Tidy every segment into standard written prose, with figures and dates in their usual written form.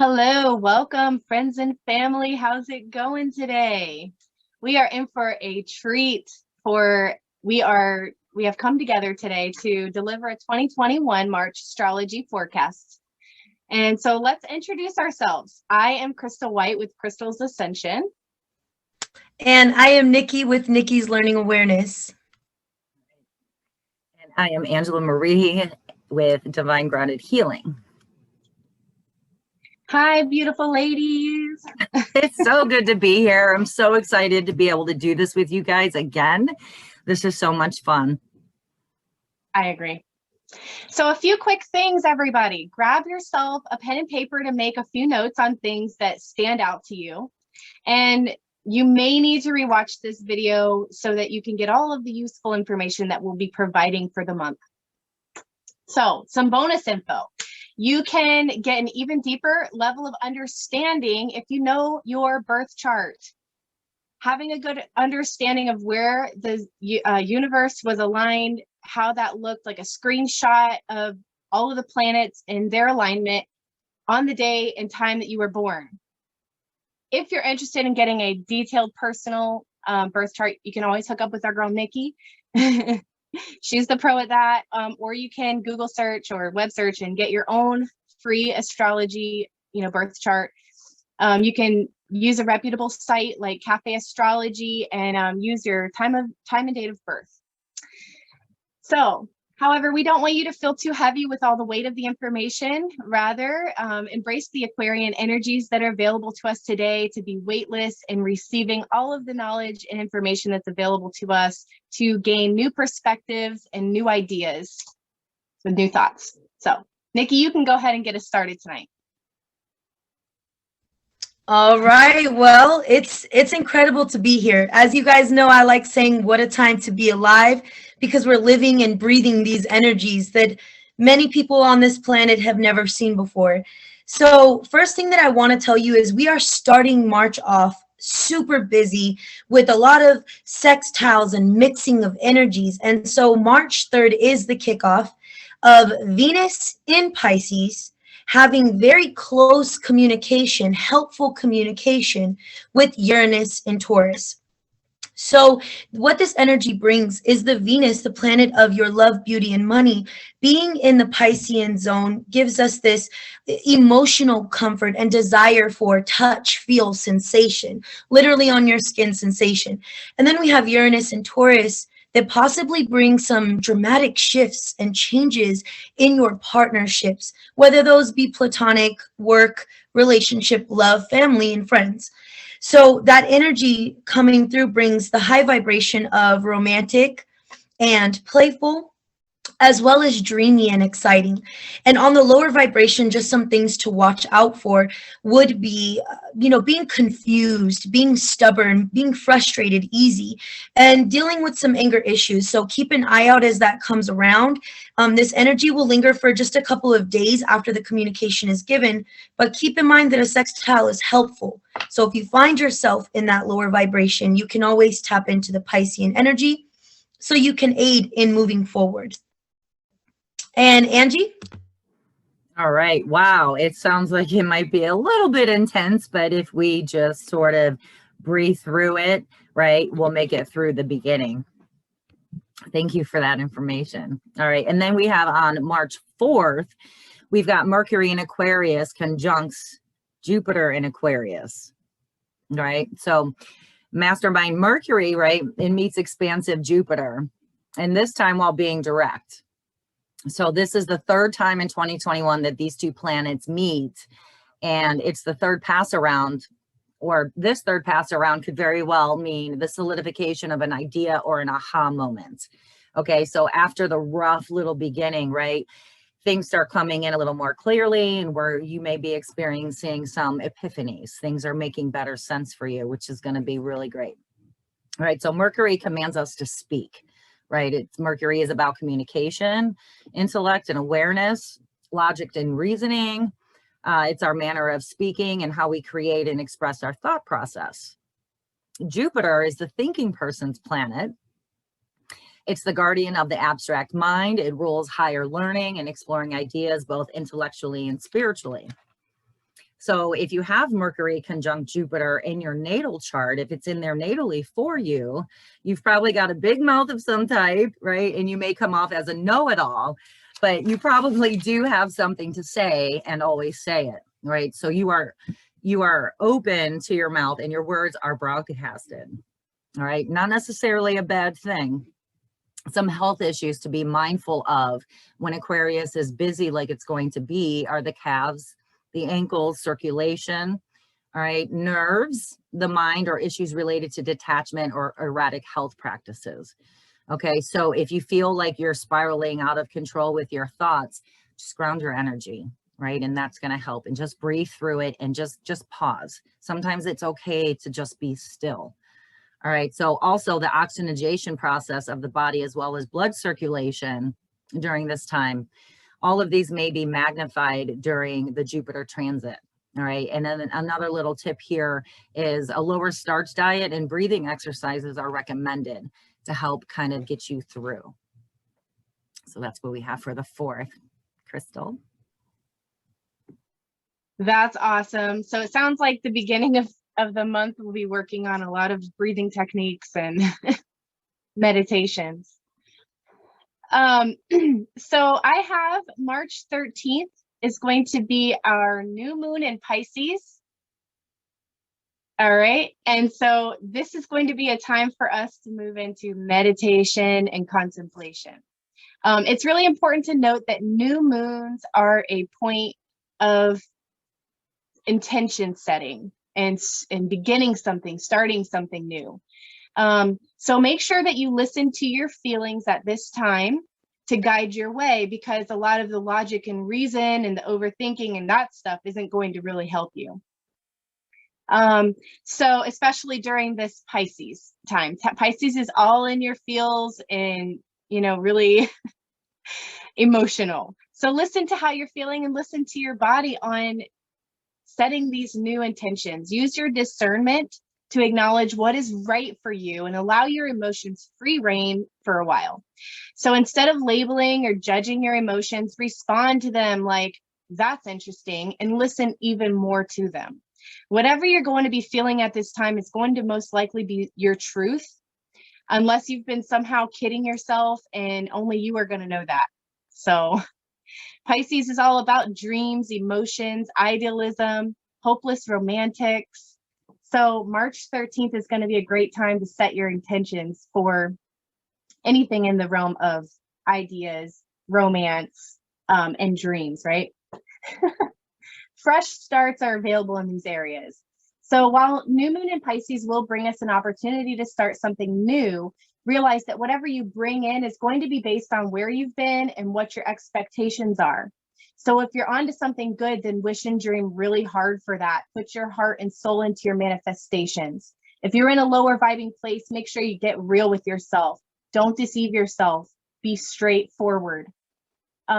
Hello, welcome friends and family. How's it going today? We are in for a treat we have come together today to deliver a 2021 March astrology forecast. And so let's introduce ourselves. I am Crystal White with Crystal's Ascension. And I am Nikki with Nikkie's Learning Awareness. And I am Angela Marie with Divine Grounded Healing. Hi, beautiful ladies. It's so good to be here. I'm so excited to be able to do this with you guys again. This is so much fun. I agree. So a few quick things, everybody. Grab yourself a pen and paper to make a few notes on things that stand out to you. And you may need to rewatch this video so that you can get all of the useful information that we'll be providing for the month. So some bonus info. You can get an even deeper level of understanding if you know your birth chart. Having a good understanding of where the universe was aligned, how that looked, like a screenshot of all of the planets and their alignment on the day and time that you were born. If you're interested in getting a detailed personal birth chart, you can always hook up with our girl, Nikki. She's the pro at that. Or you can Google search or web search and get your own free astrology, birth chart. You can use a reputable site like Cafe Astrology and use your time and date of birth. So, however, we don't want you to feel too heavy with all the weight of the information. Rather, embrace the Aquarian energies that are available to us today to be weightless and receiving all of the knowledge and information that's available to us to gain new perspectives and new ideas with new thoughts. So, Nikki, you can go ahead and get us started tonight. All right. Well, it's incredible to be here. As you guys know, I like saying what a time to be alive because we're living and breathing these energies that many people on this planet have never seen before. So first thing that I want to tell you is we are starting March off super busy with a lot of sextiles and mixing of energies. And so March 3rd is the kickoff of Venus in Pisces, having very close communication, helpful communication with Uranus and Taurus. So what this energy brings is the Venus, the planet of your love, beauty, and money, being in the Piscean zone gives us this emotional comfort and desire for touch, feel, sensation, literally on your skin sensation. And then we have Uranus and Taurus that possibly bring some dramatic shifts and changes in your partnerships, whether those be platonic, work, relationship, love, family, and friends. So that energy coming through brings the high vibration of romantic and playful, as well as dreamy and exciting. And on the lower vibration, just some things to watch out for would be, being confused, being stubborn, being frustrated easy, and dealing with some anger issues. So keep an eye out as that comes around. This energy will linger for just a couple of days after the communication is given, but keep in mind that a sextile is helpful. So if you find yourself in that lower vibration, you can always tap into the Piscean energy so you can aid in moving forward. And Angie? All right. Wow. It sounds like it might be a little bit intense, but if we just sort of breathe through it, right, we'll make it through the beginning. Thank you for that information. All right. And then we have on March 4th, we've got Mercury in Aquarius conjuncts Jupiter in Aquarius, right? So mastermind Mercury, right, it meets expansive Jupiter, and this time while being direct. So this is the third time in 2021 that these two planets meet, and it's the third pass around, or this third pass around could very well mean the solidification of an idea or an aha moment. Okay, so after the rough little beginning, right, things start coming in a little more clearly, and where you may be experiencing some epiphanies. Things are making better sense for you, which is going to be really great. All right, so Mercury commands us to speak. Right? Mercury is about communication, intellect and awareness, logic and reasoning. It's our manner of speaking and how we create and express our thought process. Jupiter is the thinking person's planet. It's the guardian of the abstract mind. It rules higher learning and exploring ideas, both intellectually and spiritually. So if you have Mercury conjunct Jupiter in your natal chart, if it's in there natally for you, you've probably got a big mouth of some type, right? And you may come off as a know-it-all, but you probably do have something to say and always say it, right? So you are open to your mouth and your words are broadcasted, all right? Not necessarily a bad thing. Some health issues to be mindful of when Aquarius is busy like it's going to be are the calves, the ankles, circulation, all right, nerves, the mind, or issues related to detachment or erratic health practices. Okay, so if you feel like you're spiraling out of control with your thoughts, just ground your energy, right? And that's going to help. And just breathe through it and just pause. Sometimes it's okay to just be still. All right, so also the oxygenation process of the body as well as blood circulation during this time, all of these may be magnified during the Jupiter transit. All right, and then another little tip here is a lower starch diet and breathing exercises are recommended to help kind of get you through. So that's what we have for the 4th. Crystal? That's awesome. So it sounds like the beginning of the month we'll be working on a lot of breathing techniques and meditations. So I have March 13th is going to be our new moon in Pisces. All right. And so this is going to be a time for us to move into meditation and contemplation. It's really important to note that new moons are a point of intention setting and beginning something, starting something new. So make sure that you listen to your feelings at this time to guide your way, because a lot of the logic and reason and the overthinking and that stuff isn't going to really help you. So especially during this Pisces time, Pisces is all in your feels and, you know, really emotional. So listen to how you're feeling and listen to your body on setting these new intentions. Use your discernment to acknowledge what is right for you and allow your emotions free reign for a while. So instead of labeling or judging your emotions, respond to them like, that's interesting, and listen even more to them. Whatever you're going to be feeling at this time is going to most likely be your truth, unless you've been somehow kidding yourself and only you are going to know that. So Pisces is all about dreams, emotions, idealism, hopeless romantics. So March 13th is going to be a great time to set your intentions for anything in the realm of ideas, romance, and dreams, right? Fresh starts are available in these areas. So while new moon in Pisces will bring us an opportunity to start something new, realize that whatever you bring in is going to be based on where you've been and what your expectations are. So if you're onto something good, then wish and dream really hard for that. Put your heart and soul into your manifestations. If you're in a lower vibing place, make sure you get real with yourself. Don't deceive yourself. Be straightforward,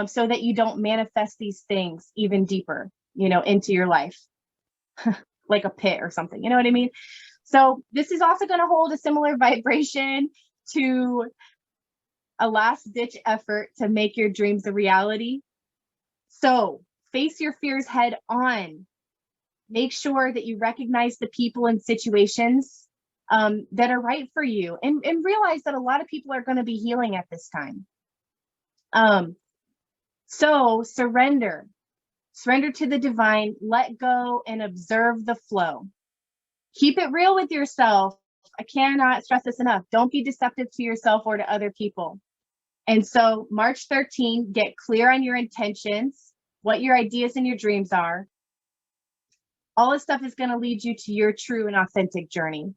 so that you don't manifest these things even deeper, you know, into your life, like a pit or something, you know what I mean? So this is also going to hold a similar vibration to a last ditch effort to make your dreams a reality. So face your fears head on. Make sure that you recognize the people and situations that are right for you, and realize that a lot of people are going to be healing at this time. So surrender to the divine, let go and observe the flow. Keep it real with yourself. I cannot stress this enough. Don't be deceptive to yourself or to other people. And so March 13, get clear on your intentions, what your ideas and your dreams are. All this stuff is going to lead you to your true and authentic journey.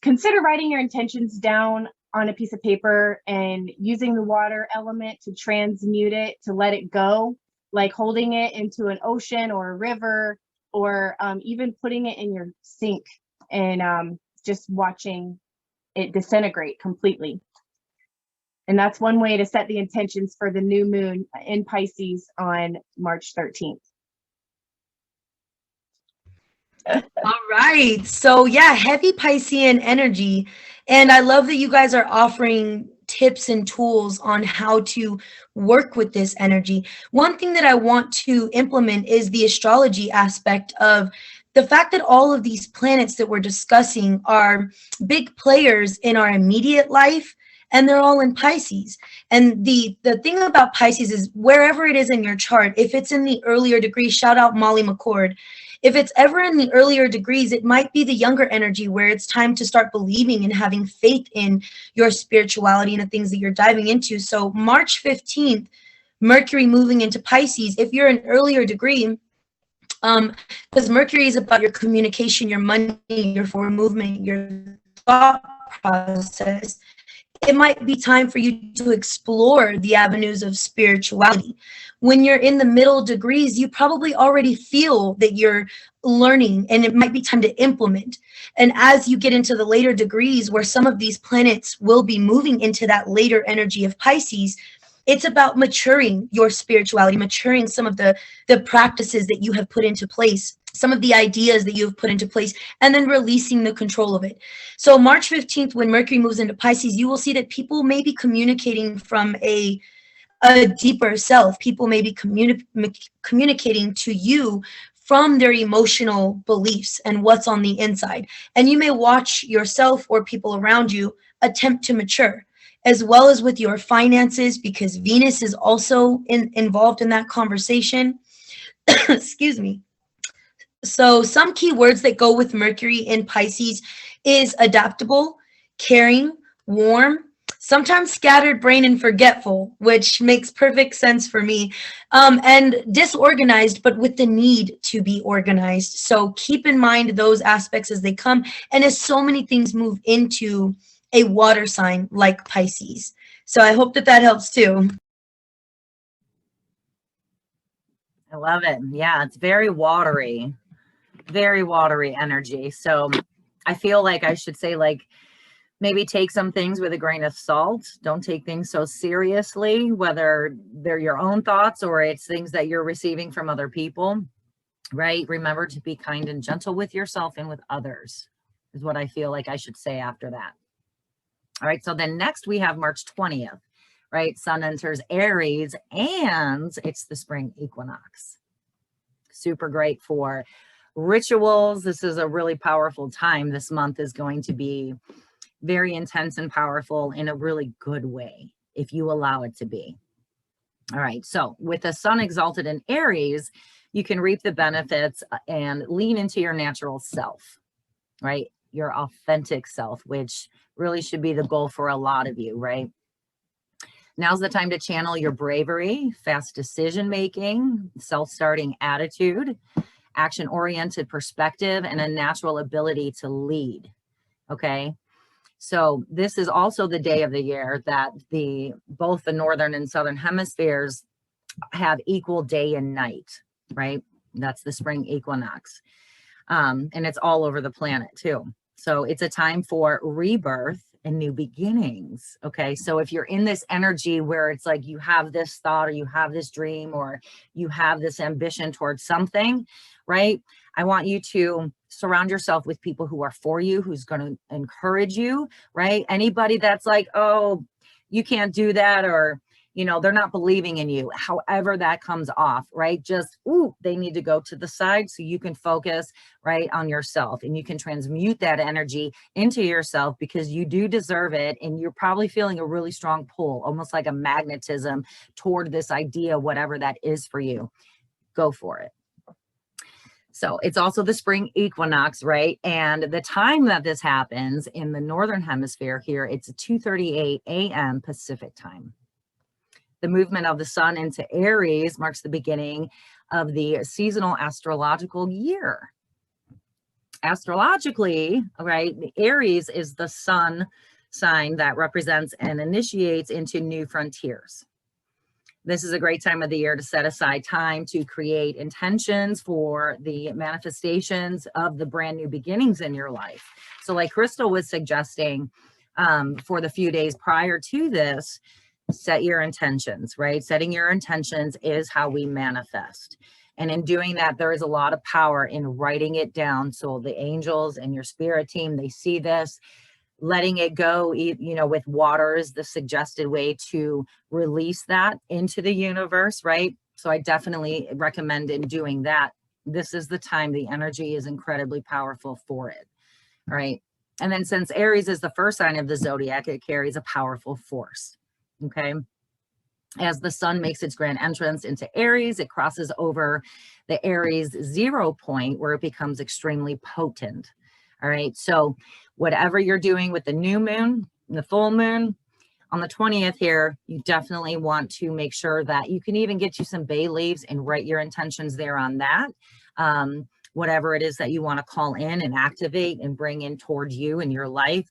Consider writing your intentions down on a piece of paper and using the water element to transmute it, to let it go, like holding it into an ocean or a river, or even putting it in your sink and just watching it disintegrate completely. And that's one way to set the intentions for the new moon in Pisces on March 13th. All right. So yeah, heavy Piscean energy. And I love that you guys are offering tips and tools on how to work with this energy. One thing that I want to implement is the astrology aspect of the fact that all of these planets that we're discussing are big players in our immediate life, and they're all in Pisces. And the thing about Pisces is wherever it is in your chart, if it's in the earlier degrees, shout out Molly McCord, if it's ever in the earlier degrees, it might be the younger energy where it's time to start believing and having faith in your spirituality and the things that you're diving into. So March 15th, Mercury moving into Pisces, if you're an earlier degree, because Mercury is about your communication, your money, your forward movement, your thought process, it might be time for you to explore the avenues of spirituality. When you're in the middle degrees, you probably already feel that you're learning, and it might be time to implement. And as you get into the later degrees, where some of these planets will be moving into that later energy of Pisces, it's about maturing your spirituality, maturing some of the practices that you have put into place, some of the ideas that you've put into place, and then releasing the control of it. So March 15th, when Mercury moves into Pisces, you will see that people may be communicating from a deeper self. People may be communicating to you from their emotional beliefs and what's on the inside. And you may watch yourself or people around you attempt to mature, as well as with your finances, because Venus is also involved in that conversation. Excuse me. So some key words that go with Mercury in Pisces is adaptable, caring, warm, sometimes scattered brain and forgetful, which makes perfect sense for me, and disorganized, but with the need to be organized. So keep in mind those aspects as they come, and as so many things move into a water sign like Pisces. So I hope that that helps too. I love it. Yeah, it's very watery energy. So I feel like I should say, like, maybe take some things with a grain of salt. Don't take things so seriously, whether they're your own thoughts or it's things that you're receiving from other people, right? Remember to be kind and gentle with yourself and with others, is what I feel like I should say after that. All right, so then next we have March 20th, right? Sun enters Aries, and it's the spring equinox. Super great for rituals. This is a really powerful time. This month is going to be very intense and powerful in a really good way, if you allow it to be. All right, so with the sun exalted in Aries, you can reap the benefits and lean into your natural self, right? Your authentic self, which really should be the goal for a lot of you, right? Now's the time to channel your bravery, fast decision-making, self-starting attitude, action-oriented perspective, and a natural ability to lead, okay? So this is also the day of the year that both the northern and southern hemispheres have equal day and night, right? That's the spring equinox. And it's all over the planet too. So it's a time for rebirth and new beginnings. Okay. So if you're in this energy where it's like you have this thought, or you have this dream, or you have this ambition towards something, right? I want you to surround yourself with people who are for you, who's going to encourage you, right? Anybody that's like, oh, you can't do that, or, you know, they're not believing in you, however that comes off, right? Just, ooh, they need to go to the side so you can focus, right, on yourself, and you can transmute that energy into yourself, because you do deserve it. And you're probably feeling a really strong pull, almost like a magnetism toward this idea, whatever that is for you. Go for it. So it's also the spring equinox, right? And the time that this happens in the northern hemisphere here, it's 2:38 a.m. Pacific time. The movement of the sun into Aries marks the beginning of the seasonal astrological year. Astrologically, right, the Aries is the sun sign that represents and initiates into new frontiers. This is a great time of the year to set aside time to create intentions for the manifestations of the brand new beginnings in your life. So like Crystal was suggesting, for the few days prior to this, set your intentions, right? Setting your intentions is how we manifest. And in doing that, there is a lot of power in writing it down. So the angels and your spirit team, they see this. letting it go, you know, with water is the suggested way to release that into the universe, right? So I definitely recommend in doing that. This is the time the energy is incredibly powerful for it. All right. And then since Aries is the first sign of the zodiac, it carries a powerful force. Okay. As the sun makes its grand entrance into Aries, it crosses over the Aries 0 point where it becomes extremely potent. All right. So whatever you're doing with the new moon, the full moon, on the 20th here, you definitely want to make sure that you can even get you some bay leaves and write your intentions there on that. Whatever it is that you want to call in and activate and bring in towards you in your life.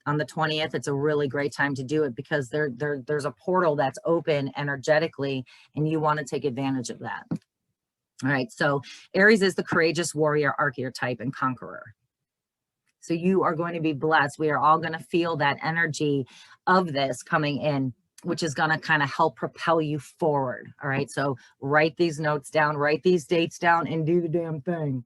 On the 20th, it's a really great time to do it because there's a portal that's open energetically and you want to take advantage of that. All right. So Aries is the courageous warrior archetype and conqueror. So you are going to be blessed. We are all going to feel that energy of this coming in, which is going to kind of help propel you forward. All right. So write these notes down, write these dates down, and do the damn thing.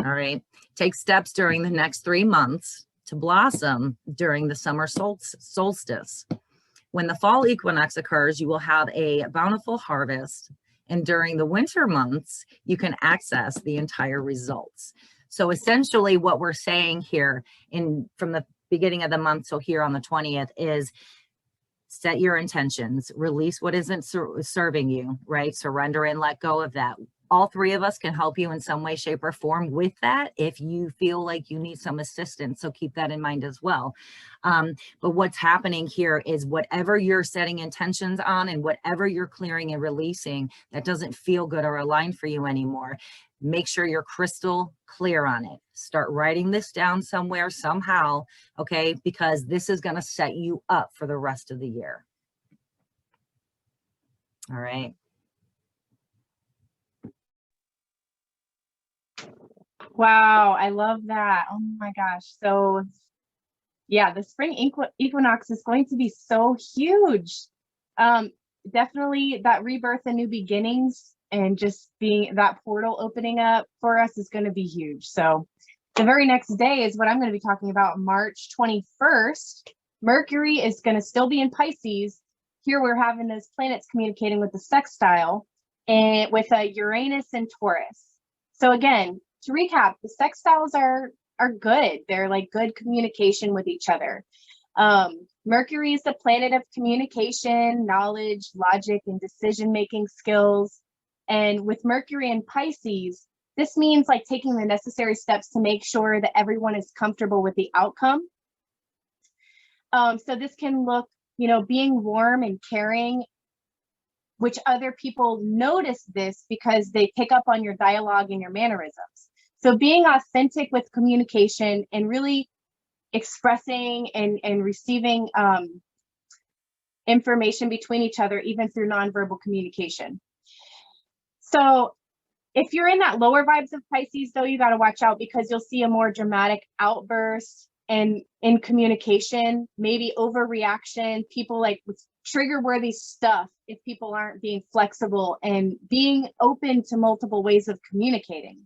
All right. Take steps during the next 3 months to blossom during the summer solstice. When the fall equinox occurs, you will have a bountiful harvest. And during the winter months, you can access the entire results. So essentially what we're saying here from the beginning of the month, so here on the 20th, is set your intentions, release what isn't serving you, right? Surrender and let go of that. All three of us can help you in some way, shape, or form with that if you feel like you need some assistance. So keep that in mind as well. But what's happening here is whatever you're setting intentions on and whatever you're clearing and releasing that doesn't feel good or aligned for you anymore, make sure you're crystal clear on it. Start writing this down somewhere, somehow, okay? Because this is going to set you up for the rest of the year. All right. Wow, I love that. Oh my gosh. So yeah, the spring equinox is going to be so huge. Definitely that rebirth and new beginnings and just being that portal opening up for us is going to be huge. So the very next day is what I'm going to be talking about. March 21st, Mercury is going to still be in Pisces. Here we're having those planets communicating with the sextile and with a Uranus and Taurus. So again, to recap, the sextiles are good. They're like good communication with each other. Mercury is the planet of communication, knowledge, logic, and decision-making skills. And with Mercury in Pisces, this means like taking the necessary steps to make sure that everyone is comfortable with the outcome. So this can look, you know, being warm and caring, which other people notice this because they pick up on your dialogue and your mannerisms. So being authentic with communication and really expressing and receiving information between each other, even through nonverbal communication. So if you're in that lower vibes of Pisces, though, you got to watch out because you'll see a more dramatic outburst and in communication, maybe overreaction, people like with trigger-worthy stuff if people aren't being flexible and being open to multiple ways of communicating.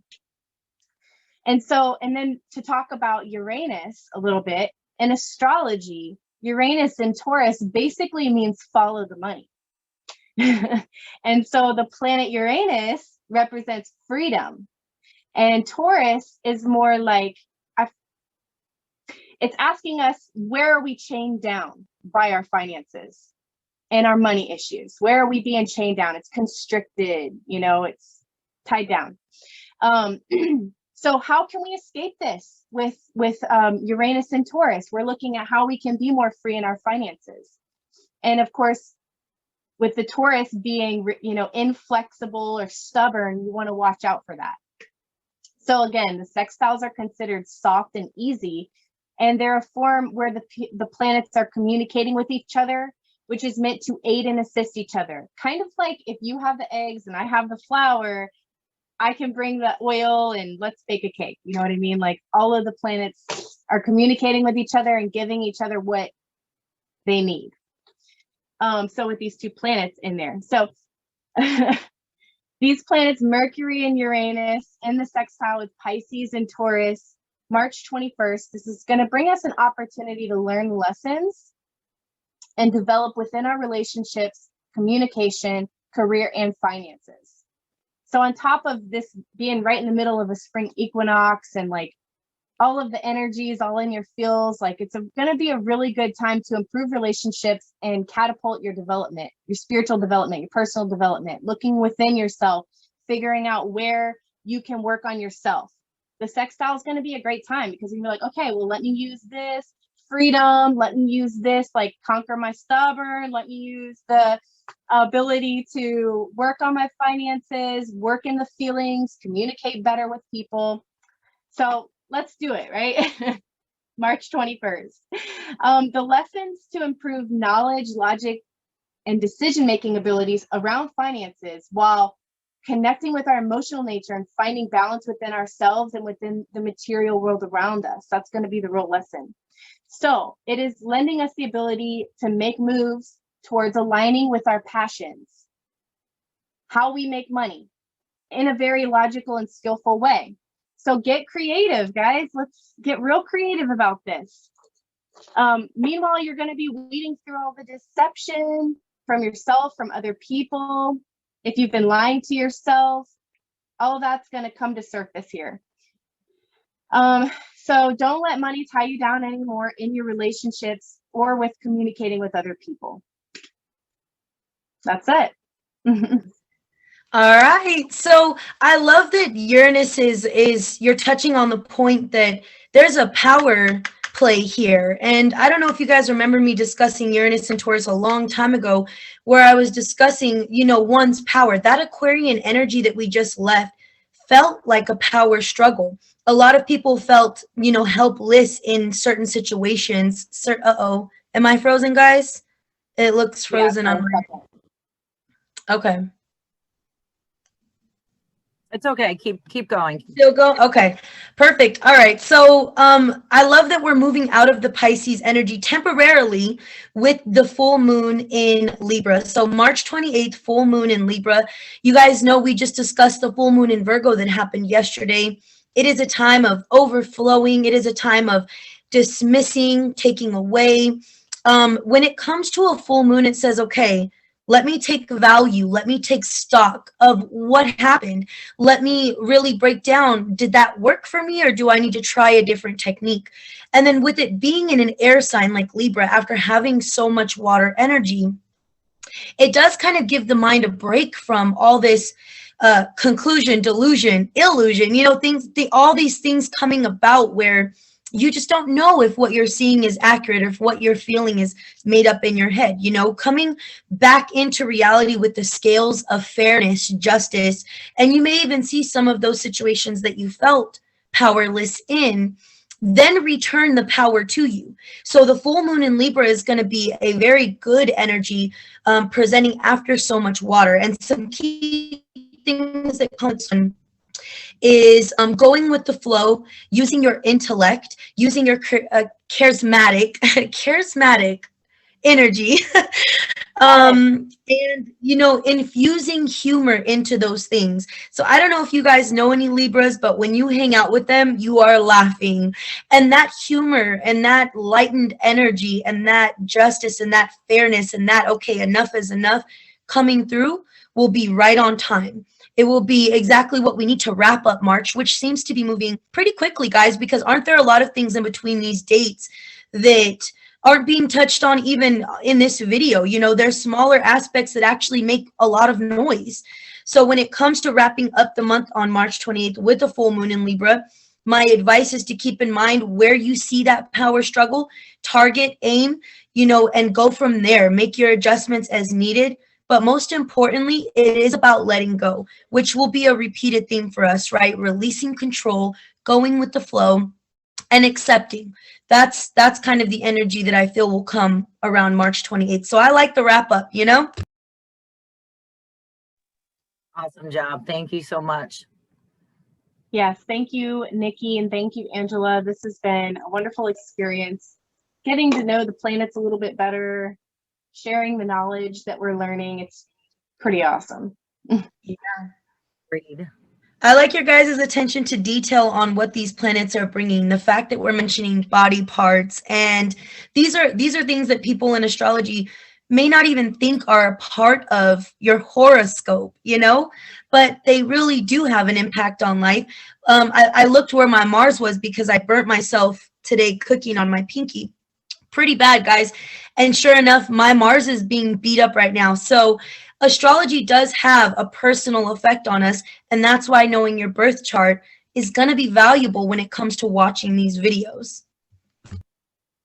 And so, and then to talk about Uranus a little bit, in astrology, Uranus in Taurus basically means follow the money. And so the planet Uranus represents freedom. And Taurus is more like, it's asking us, where are we chained down by our finances and our money issues? Where are we being chained down? It's constricted, you know, it's tied down. So how can we escape this with Uranus and Taurus? We're looking at how we can be more free in our finances. And of course, with the Taurus being, you know, inflexible or stubborn, you want to watch out for that. So again, the sextiles are considered soft and easy, and they're a form where the planets are communicating with each other, which is meant to aid and assist each other. Kind of like if you have the eggs and I have the flour, I can bring the oil and let's bake a cake. You know what I mean? Like all of the planets are communicating with each other and giving each other what they need. So with these two planets in there. So these planets, Mercury and Uranus, and the sextile with Pisces and Taurus, March 21st, this is going to bring us an opportunity to learn lessons and develop within our relationships, communication, career, and finances. So on top of this being right in the middle of a spring equinox and like all of the energies all in your feels, like it's going to be a really good time to improve relationships and catapult your development, your spiritual development, your personal development, looking within yourself, figuring out where you can work on yourself. The sextile is going to be a great time because you're like, okay, well, let me use this freedom, let me use this, like conquer my stubborn, let me use the ability to work on my finances, work in the feelings, communicate better with people. So let's do it, right? March 21st. The lessons to improve knowledge, logic, and decision-making abilities around finances while connecting with our emotional nature and finding balance within ourselves and within the material world around us. That's going to be the real lesson. So it is lending us the ability to make moves towards aligning with our passions, how we make money in a very logical and skillful way. So get creative, guys. Let's get real creative about this. Meanwhile, you're going to be weeding through all the deception from yourself, from other people. If you've been lying to yourself, all that's going to come to surface here. So don't let money tie you down anymore in your relationships or with communicating with other people. That's it. All right. So I love that Uranus is you're touching on the point that there's a power play here. And I don't know if you guys remember me discussing Uranus and Taurus a long time ago, where I was discussing, one's power. That Aquarian energy that we just left felt like a power struggle. A lot of people felt, helpless in certain situations. Uh-oh. Am I frozen, guys? It looks frozen on my... Okay. It's okay. Keep going. Still go? Okay, perfect. All right. So I love that we're moving out of the Pisces energy temporarily with the full moon in Libra. So March 28th, full moon in Libra. You guys know we just discussed the full moon in Virgo that happened yesterday. It is a time of overflowing. It is a time of dismissing, taking away. When it comes to a full moon, it says, okay, let me take value. Let me take stock of what happened. Let me really break down, did that work for me or do I need to try a different technique? And then with it being in an air sign like Libra, after having so much water energy, it does kind of give the mind a break from all this conclusion, delusion, illusion, all these things coming about where you just don't know if what you're seeing is accurate or if what you're feeling is made up in your head, coming back into reality with the scales of fairness, justice, and you may even see some of those situations that you felt powerless in, then return the power to you. So the full moon in Libra is going to be a very good energy presenting after so much water. And some key things that come is going with the flow, using your intellect, using your charismatic energy, and infusing humor into those things. So I don't know if you guys know any Libras, but when you hang out with them, you are laughing, and that humor and that lightened energy and that justice and that fairness and that okay, enough is enough coming through will be right on time. It will be exactly what we need to wrap up March, which seems to be moving pretty quickly, guys, because aren't there a lot of things in between these dates that aren't being touched on even in this video? There's smaller aspects that actually make a lot of noise. So when it comes to wrapping up the month on March 28th with the full moon in Libra, my advice is to keep in mind where you see that power struggle, target, aim, and go from there. Make your adjustments as needed. But most importantly, it is about letting go, which will be a repeated theme for us, right? Releasing control, going with the flow, and accepting. That's kind of the energy that I feel will come around March 28th. So I like the wrap up, Awesome job. Thank you so much. Yes, thank you, Nikki, and thank you, Angela. This has been a wonderful experience, getting to know the planets a little bit better, sharing the knowledge that we're learning. It's pretty awesome. Yeah. Agreed. I like your guys' attention to detail on what these planets are bringing. The fact that we're mentioning body parts, and these are things that people in astrology may not even think are a part of your horoscope, you know, but they really do have an impact on life. I looked where my Mars was because I burnt myself today cooking on my pinky. Pretty bad, guys. And sure enough, my Mars is being beat up right now. So astrology does have a personal effect on us, and that's why knowing your birth chart is going to be valuable when it comes to watching these videos.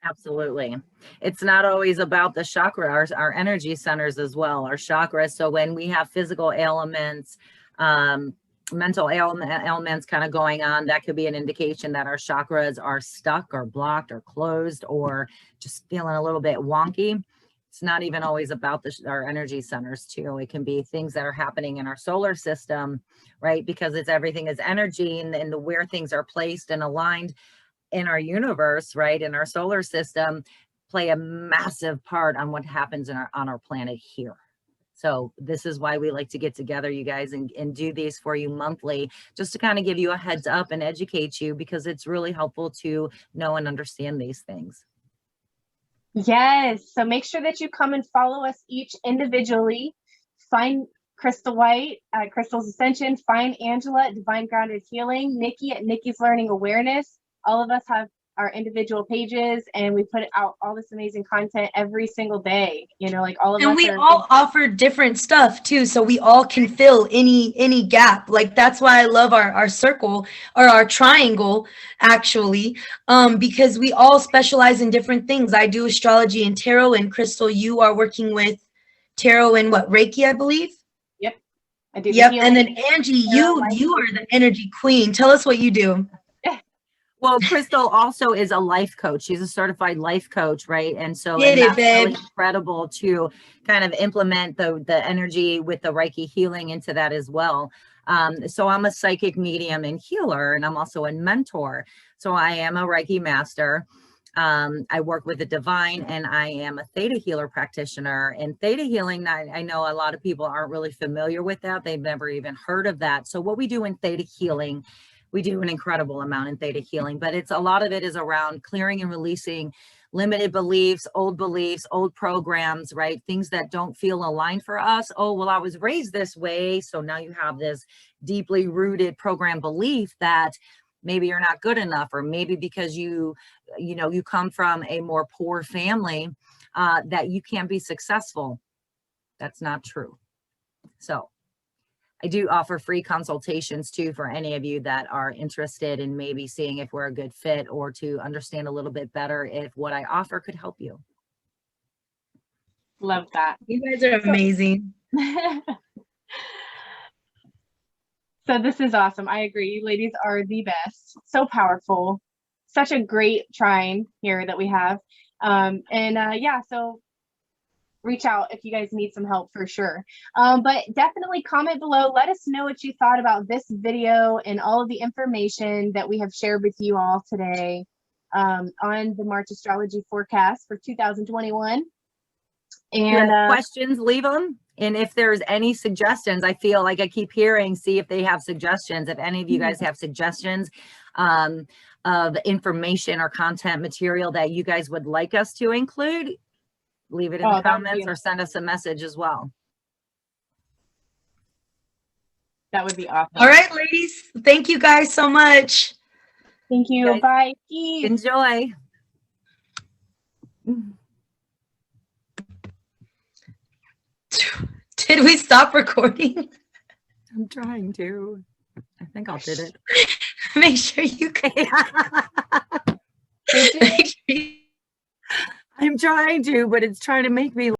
Absolutely. It's not always about the chakra, our energy centers as well, our chakras. So when we have physical ailments, mental ailments kind of going on, that could be an indication that our chakras are stuck or blocked or closed or just feeling a little bit wonky. It's not even always about our energy centers too. It can be things that are happening in our solar system, right? Because everything is energy, and the where things are placed and aligned in our universe, right, in our solar system, play a massive part on what happens on our planet here. So this is why we like to get together, you guys, and do these for you monthly, just to kind of give you a heads up and educate you, because it's really helpful to know and understand these things. Yes. So make sure that you come and follow us each individually. Find Crystal White at Crystal's Ascension. Find Angela at Divine Grounded Healing. Nikki at Nikkie's Learning Awareness. All of us have our individual pages, and we put out all this amazing content every single day. You know, like all of us. And we all offer different stuff too, so we all can fill any gap. Like that's why I love our circle, or our triangle, actually, because we all specialize in different things. I do astrology and tarot, and Crystal, you are working with tarot and what, Reiki, I believe. Yep, I do. Yep, and then Angie, you are the energy queen. Tell us what you do. Well, Crystal also is a life coach. She's a certified life coach, right? And so babe. Really incredible to kind of implement the energy with the Reiki healing into that as well. So I'm a psychic medium and healer, and I'm also a mentor. So I am a Reiki master. I work with the divine, and I am a theta healer practitioner. And theta healing, I know a lot of people aren't really familiar with that. They've never even heard of that. So what we do in theta healing, we do an incredible amount in theta healing, but a lot of it is around clearing and releasing limited beliefs, old programs, right? Things that don't feel aligned for us. Oh, well, I was raised this way. So now you have this deeply rooted program belief that maybe you're not good enough, or maybe because you come from a more poor family, that you can't be successful. That's not true. So I do offer free consultations too for any of you that are interested in maybe seeing if we're a good fit, or to understand a little bit better if what I offer could help you. Love that. You guys are amazing. So this is awesome. I agree. You ladies are the best. So powerful. Such a great trine here that we have. Yeah, so reach out if you guys need some help for sure. But definitely comment below. Let us know what you thought about this video and all of the information that we have shared with you all today on the March astrology forecast for 2021. And questions, leave them. And if there's any suggestions, I feel like I keep hearing, see if they have suggestions. If any of you guys have suggestions of information or content material that you guys would like us to include, leave it in the comments or send us a message as well. That would be awesome. All right, ladies. Thank you guys so much. Thank you. Bye. Enjoy. Did we stop recording? I'm trying to. I think I did it. Make sure you can. I'm trying to, but it's trying to make me